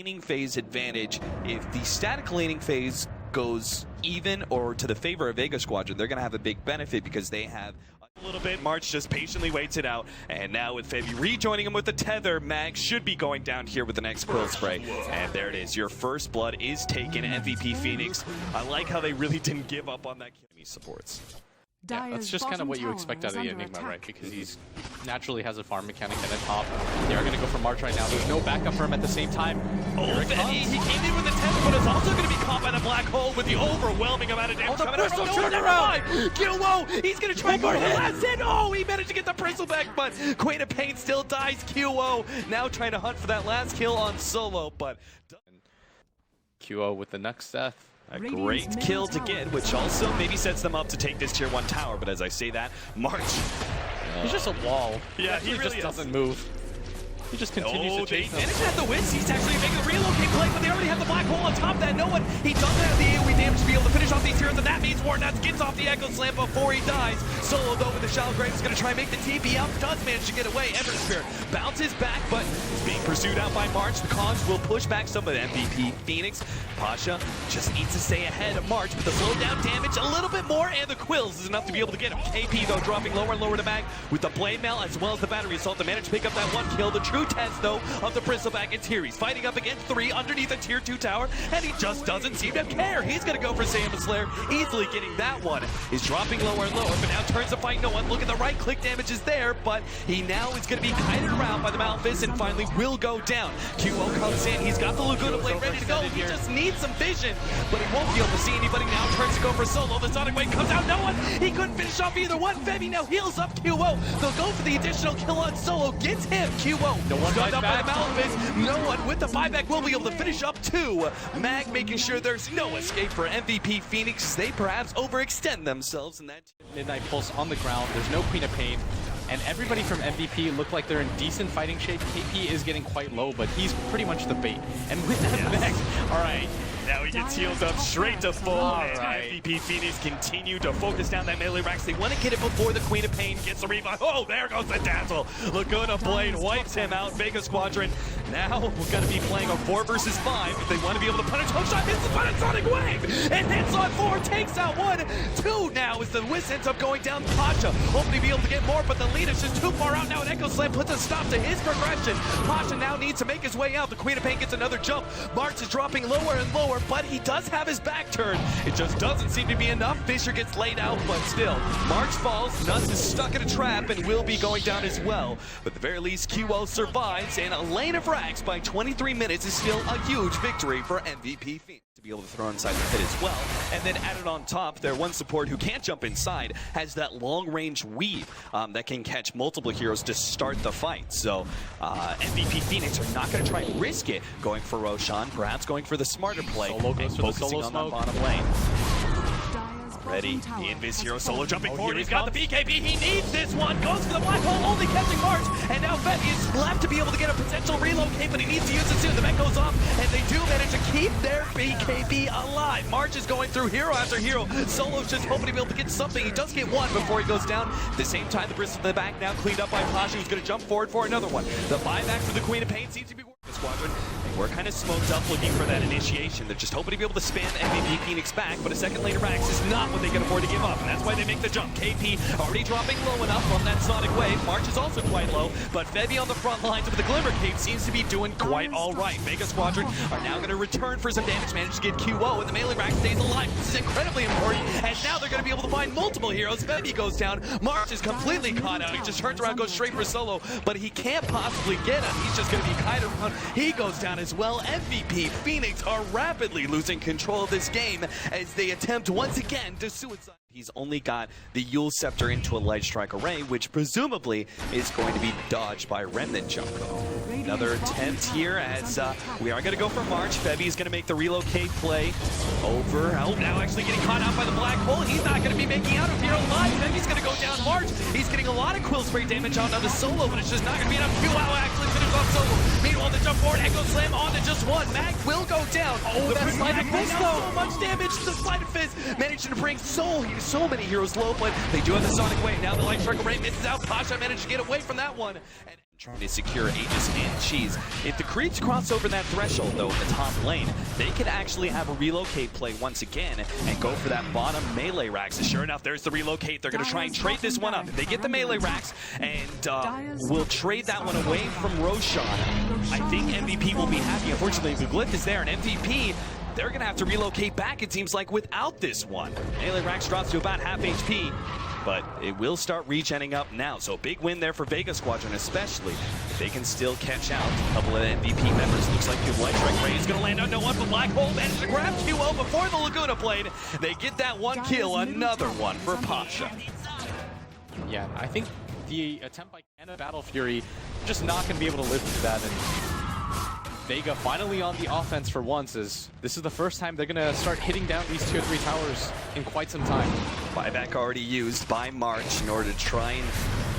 laning phase advantage. If the static laning phase goes even or to the favor of Vega Squadron, they're going to have a big benefit because they have a little bit. March just patiently waits it out, and now with Febby rejoining him with the tether, Mag should be going down here with the next Quill Spray. And there it is. Your first blood is taken, MVP Phoenix. I like how they really didn't give up on that kill. Supports. Yeah, that's just kind of what you expect out of the Enigma, right? Because he's naturally has a farm mechanic at the top. They are going to go for March right now. There's no backup for him at the same time. Oh, he came in with the tether, but it's also going to be caught by the black hole with the overwhelming amount of damage coming out from turnaround. QO, he's going to try for the last hit. Oh, he managed to get the Bristleback, but Queen of Pain still dies. QO now trying to hunt for that last kill on solo, but QO with the next death. A great kill to get, which also maybe sets them up to take this tier 1 tower, but as I say that, March. He's just a wall. Yeah, he really just doesn't move. He just continues to chase them. They managed to have the Wiz. He's actually making the relocate play, but they already have the black hole on top of that. No one, he doesn't have the AoE damage to be able to finish off these heroes, and that means Warnuts gets off the Echo Slam before he dies. Solo, though, with the Shallow Grave is going to try and make the TP out. Does manage to get away. Ember Spirit bounces back, but is being pursued out by March. The Cogs will push back some of the MVP Phoenix. Pasha just needs to stay ahead of March, but the slowdown damage a little bit more, and the Quills is enough to be able to get him. KP, though, dropping lower and lower to Mag with the Blade Mail as well as the Battery Assault to manage to pick up that one kill. The true test, though, of the Bristleback. It's here. He's fighting up against 3 underneath a tier 2 tower, and he just doesn't seem to care. He's going to go for Sam Slayer, easily getting that one. He's dropping lower and lower, but now turns to fight no one. Look at the right click damage is there, but he now is going to be kited around by the Malphus and finally will go down. QO comes in. He's got the Laguna Blade ready to go. He just needs some vision, but he won't be able to see anybody now. Turns to go for solo. The Sonic Wave comes out. No one. He couldn't finish off either one. Febby now heals up QO. They'll go for the additional kill on solo. Gets him. QO. No one goes up back. by the Malphus. No one with the buyback will be able to finish up 2. Mag making sure there's no escape for MVP Phoenix. They perhaps overextend themselves in that. Midnight Pulse on the ground. There's no Queen of Pain. And everybody from MVP look like they're in decent fighting shape. KP is getting quite low, but he's pretty much the bait. And with that Mag, all right. Now he gets healed up straight to full. MVP Phoenix continue to focus down that melee racks. They want to get it before the Queen of Pain gets the revive. Oh, there goes the Dazzle. Laguna Blade wipes him out. Vega Squadron now we're going to be playing a 4 versus 5 if they want to be able to punish. Hookshot hits the button, Sonic Wave. It hits on 4, takes out 1. 2 now as the Wiz ends up going down. Pasha hoping to be able to get more, but the Lina's just too far out now. And Echo Slam puts a stop to his progression. Pasha now needs to make his way out. The Queen of Pain gets another jump. March is dropping lower and lower, but he does have his back turned. It just doesn't seem to be enough. Fisher gets laid out, but still, March falls. Nuts is stuck in a trap and will be going down as well. But at the very least, QO survives, and a lane of racks by 23 minutes is still a huge victory for MVP Phoenix. To be able to throw inside the pit as well. And then added on top, their one support who can't jump inside has that long-range weave that can catch multiple heroes to start the fight. So MVP Phoenix are not going to try and risk it going for Roshan, perhaps going for the smarter play. Solo goes for the solo on smoke. The bottom lane. Ready, the Invis hero solo jumping forward. He's got the BKB. He needs this one. Goes for the black hole, only catching March. And now Febby is left to be able to get a potential relocate, but he needs to use it soon. The mech goes off, and they do manage to keep their BKB alive. March is going through hero after hero. Solo's just hoping to be able to get something. He does get one before he goes down. At the same time, the Bristol in the back now cleaned up by Pasha, who's going to jump forward for another one. The buyback for the Queen of Pain seems to be working. Squadron. We're kind of smoked up looking for that initiation. They're just hoping to be able to spam MVP Phoenix back, but a second lane of racks is not what they can afford to give up, and that's why they make the jump. KP already dropping low enough on that Sonic Wave. March is also quite low, but Febby on the front lines with the Glimmer Cape seems to be doing quite all right. Vega Squadron are now going to return for some damage, manage to get QO, and the melee rack stays alive. This is incredibly important, and now they're going to be able to find multiple heroes. Febby goes down. March is completely caught out. He just turns around, goes straight for solo, but he can't possibly get him. He's just going to be kited around. He goes down as well. MVP Phoenix are rapidly losing control of this game as they attempt once again to suicide. He's only got the Yule Scepter into a Light Strike Array, which presumably is going to be dodged by Remnant Jump. Another attempt here as we are going to go for March. Febby is going to make the relocate play over. Oh, now actually getting caught out by the black hole. He's not going to be making out of here alive. Febby's going to go down March. He's getting a lot of Quill Spray damage on the solo, but it's just not going to be enough. QO actually finished off solo. Meanwhile, the jump forward, Echo Slam onto just one. Mag will go down. Oh, that Slider Fist though. So much damage. The Slider Fist managing to bring so many heroes low, but they do have the Sonic Wave. Now the Light Strike Array misses out. Pasha managed to get away from that one. And trying to secure Aegis and Cheese. If the creeps cross over that threshold, though, in the top lane, they could actually have a relocate play once again and go for that bottom melee racks. And sure enough, there's the relocate. They're going to try and trade this one up. If they get the melee racks, and we'll trade that one away from Roshan, I think MVP will be happy. Unfortunately, the glyph is there, and MVP, they're going to have to relocate back, it seems like, without this one. Melee racks drops to about half HP. But it will start regenning up now. So big win there for Vega Squadron, especially if they can still catch out a couple of MVP members. Looks like the White Strike Ray is going to land on no one, but Black Hole managed to grab QO before the Laguna played. They get that one kill, another one for Pasha. Yeah, I think the attempt by Canada Battle Fury just not going to be able to live through that. And Vega finally on the offense for once, as this is the first time they're going to start hitting down these tier 3 towers in quite some time. Buyback already used by March in order to try and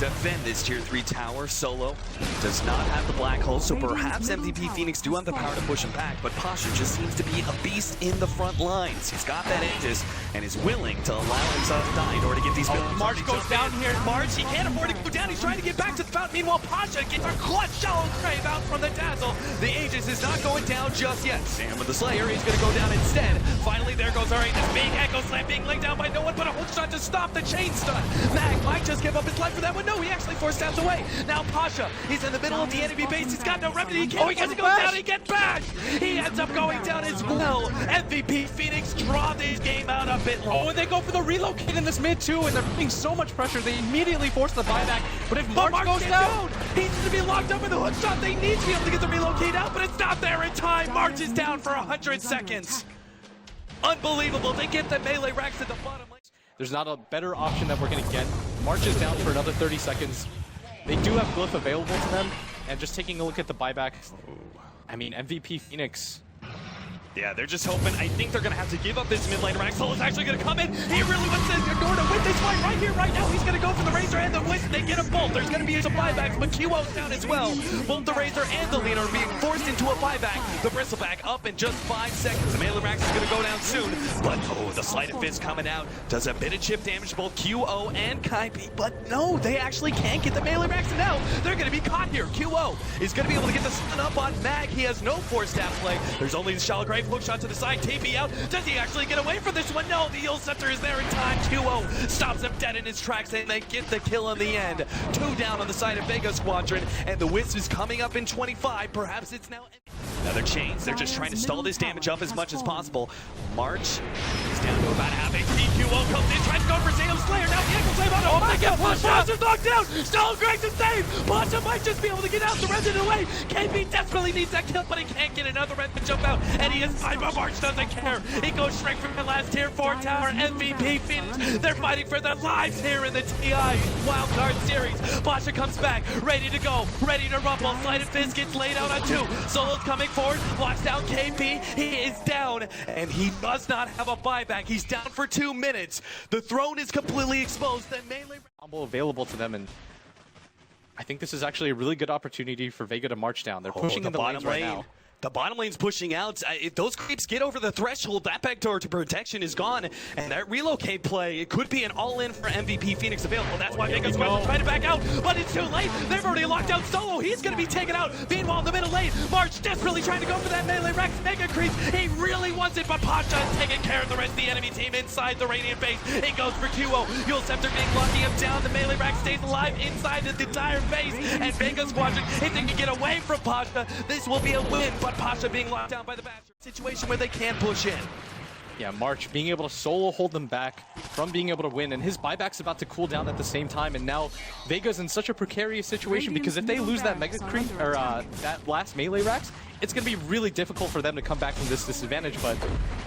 defend this tier 3 tower. Solo does not have the black hole, so perhaps MVP Phoenix do have the power to push him back, but Pasha just seems to be a beast in the front lines. He's got that Aegis and is willing to allow himself to die in order to get these builds. March goes down here. March, he can't afford to go down. He's trying to get back to the fountain. Meanwhile, Pasha gets a clutch shallow grave out from the Dazzle. The Aegis is not going down just yet. Sam with the Slayer, he's going to go down instead. Finally, there goes alright. This big Echo Slam being laid down by no one but a hook shot to stop the chain stun. Mag might just give up his life for that one. No, he actually forced stabs away. Now Pasha, he's in the middle of the enemy base. He's got no remedy. He can't. He goes down. He gets bashed. He ends up going down as well. MVP Phoenix draw this game out a bit long. Oh, and they go for the relocate in this mid too, and they're putting so much pressure. They immediately force the buyback. But if March goes down, he needs to be locked up with the hook shot. They need to be able to get the relocate out, but it's not there in time. March is down for 100 seconds. Unbelievable. They get the melee racks at the bottom lane. There's not a better option that we're going to get. March is down for another 30 seconds. They do have Glyph available to them, and just taking a look at the buyback, I mean, MVP Phoenix. Yeah, they're just hoping. I think they're going to have to give up this mid lane. Solo's actually going to come in. He really wants to go to win this fight right here, right now. He's going to go for the Razor and the Wisp. They get a bolt. There's going to be some buybacks, but QO's down as well. Both the Razor and the Lina are being forced into a buyback. The Bristleback up in just 5 seconds. The melee Rax is going to go down soon, but oh, the Sleight of Fist coming out does a bit of chip damage to both QO and Kaipi, but no, they actually can't get the melee Rax, and now they're going to be caught here. QO is going to be able to get the stun up on Mag. He has no force stab play. There's only the Shallow Grave hook shot to the side. TP out. Does he actually get away from this one? No, the Eel Scepter is there in time. QO stops him dead in his tracks, and they get the kill in the end. 2 down on the side of Vega Squadron, and the Wisp is coming up in 25. Perhaps it's now another chains. They're just trying to stall this damage up as much as possible. March is down to about half HP. QO comes in, tries to go for Sam Slayer. Now the Echo Slave on him. They get Pasha's knocked down. Still great to save. Pasha might just be able to get out the resident away. KP desperately needs that kill, but he can't get another red to jump out, and he is fine. But March doesn't care. He goes straight from the last tier 4 tower. MVP Phoenix. They're fighting for their lives here in the TI Wildcard Series. Pasha comes back, ready to go, ready to rumble. Sleight of Fist gets laid out on 2. Solo's coming forward, locks down KP. He is down, and he does not have a buyback. He's down for 2 minutes. The throne is completely exposed. The melee Combo available to them, and I think this is actually a really good opportunity for Vega to march down. They're pushing in the lanes right now. The bottom lane's pushing out. If those creeps get over the threshold, that backdoor to protection is gone. And that relocate play, it could be an all-in for MVP Phoenix available. That's why Vega Squadron trying to back out, but it's too late. They've already locked down Solo. He's going to be taken out. Meanwhile, in the middle lane, March desperately trying to go for that melee Rex Mega Creep. He really wants it, but Pasha is taking care of the rest of the enemy team inside the Radiant base. It goes for QO. Yule Scepter being locking him down. The melee Rex stays alive inside the entire base. And Vega Squadron, if they can get away from Pasha, this will be a win. But Pasha being locked down by the Basher. Situation where they can't push in. Yeah, March being able to solo hold them back from being able to win, and his buyback's about to cool down at the same time, and now Vega's in such a precarious situation because if they lose that Mega Creep, or that last melee Rax, it's going to be really difficult for them to come back from this disadvantage, but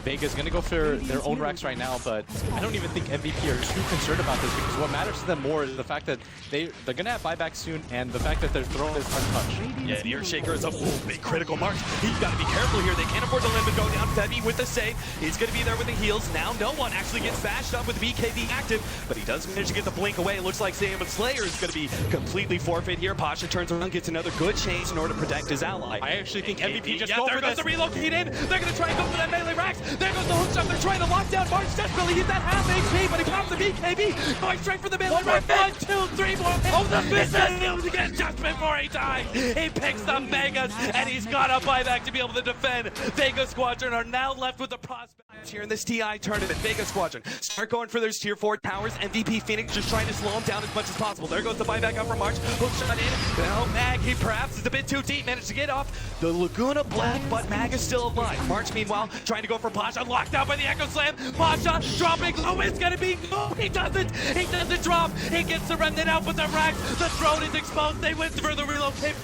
Vega's going to go for their own Rax right now, but I don't even think MVP are too concerned about this because what matters to them more is the fact that they're going to have buyback soon and the fact that their throne is untouched. Yeah, the Earthshaker is a big critical mark. He's got to be careful here. They can't afford to let him go down. Febby with the save. He's going to be there with the heals. Now no one actually gets bashed up with BKB active, but he does manage to get the blink away. It looks like Sam Slayer is going to be completely forfeit here. Pasha turns around, gets another good chase in order to protect his ally. I actually think MVP just yeah, go there for goes this. the relocate in. They're going to try and go for that melee racks. There goes the hook shot. They're trying to lock down March desperately. He's at half HP, but he pops the BKB. Going straight for the melee rack. 1, 2, 3 more. Oh, the misses again just before he dies. He picks up Vegas, and he's got a buyback to be able to defend. Vega Squadron are now left with the prospects here in this TI tournament. Vega Squadron start going for their tier 4 towers. MVP Phoenix just trying to slow him down as much as possible. There goes the buyback up for March. Hook shot in. Now Mag, he perhaps is a bit too deep. Managed to get off the Laguna Black, but Mag is still alive. March, meanwhile, trying to go for Pasha. Locked down by the Echo Slam. Pasha dropping low. It's going to be no. He doesn't. He doesn't drop. He gets the remnant out with the racks. The throne is exposed. They went for the relocate.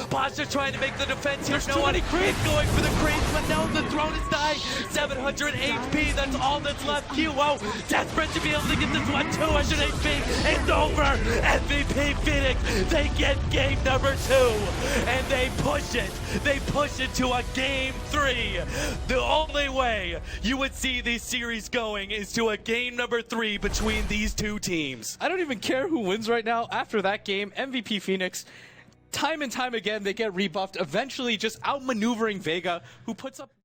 Pasha trying to make the defense here. No one creeps going for the creeps, but no, the throne is dying. 700 HP. That's all that's left. QO desperate to be able to get this one. 200 HP. It's over. MVP Phoenix. They get game number 2, and they push it. They push it to a game 3. The only way you would see this series going is to a game number 3 between these two teams. I don't even care who wins right now. After that game, MVP Phoenix, time and time again, they get rebuffed, eventually just outmaneuvering Vega, who puts up